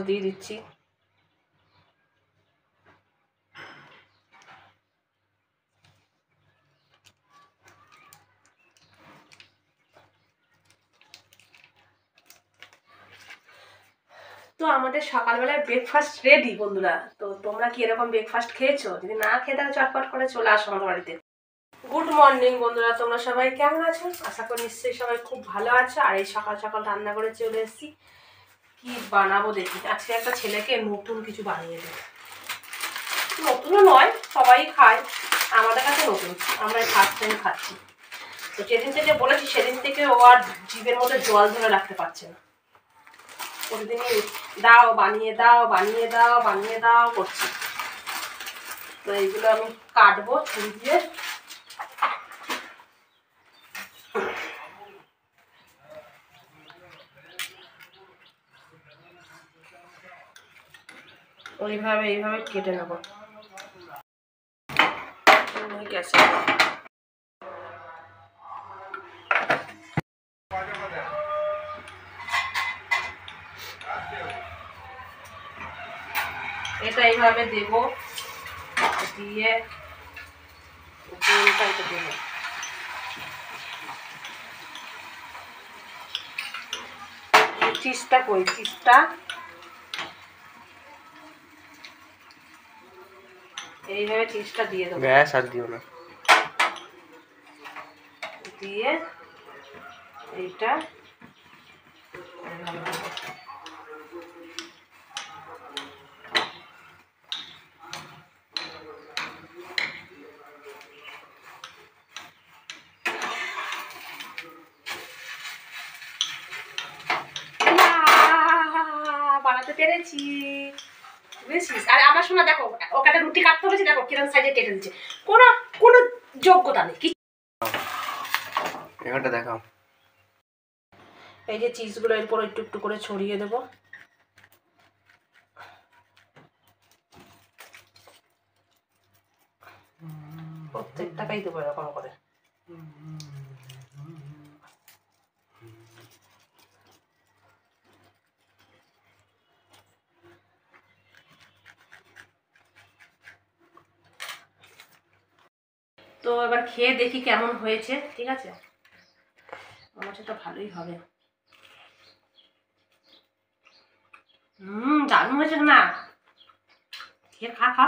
দিয়ে দিচ্ছি। তো আমাদের সকালবেলায় ব্রেকফাস্ট রেডি বন্ধুরা। তো তোমরা কি এরকম ব্রেকফাস্ট খেয়েছো? যদি না খেয়ে থাকো চটপট করে চলে আসো আমার বাড়িতে। গুড মর্নিং বন্ধুরা, তোমরা সবাই কেমন আছো? আশা করি নিশ্চয়ই সবাই খুব ভালো আছো। আর এই সকাল সকাল রান্না করে চলে এসেছি। কি বানাবো দেখি। আজকে একটা ছেলেকে নতুন কিছু বানিয়ে দেবো। নতুনও নয়, সবাই খায়, আমাদের কাছে নতুন, আমরা ফার্স্ট টাইম খাচ্ছি। তো যেদিন থেকে বলেছি সেদিন থেকে ও আর জিভের মধ্যে জল ধরে রাখতে পারছে না। প্রতিদিনই দাও বানিয়ে দাও বানিয়ে দাও বানিয়ে দাও করছি। তো এইগুলো আমি কাটবো ছুরি দিয়ে। এইভাবে কেটে নেবো গ্যাসে। এটা এইভাবে দেবো, দিয়ে গোলটাইতে দেবো। চিজটা কই? চিজটা এইভাবে চিজটা দিয়ে দেবো। গ্যাস আর দিও না, দিয়ে এইটা বানাতে পেরেছি, বুঝেছিস? আর আমার শোনা দেখো, ওকে একটা রুটি কাটতে বলেছি, দেখো কিরকম সাইজে কেটে দিচ্ছে। কোনো কোনো যোগ্যতা নেই। এখানটা দেখাও। এই যে চিজগুলো এরপর একটু একটু করে ছড়িয়ে দেবো। প্রত্যেকটাকেই দেবো এরকম করে। তো এবার খেয়ে দেখি কেমন হয়েছে। ঠিক আছে, আমার হচ্ছে তো ভালোই হবে। দারুণ হয়েছে না? খেয়ে খা খা।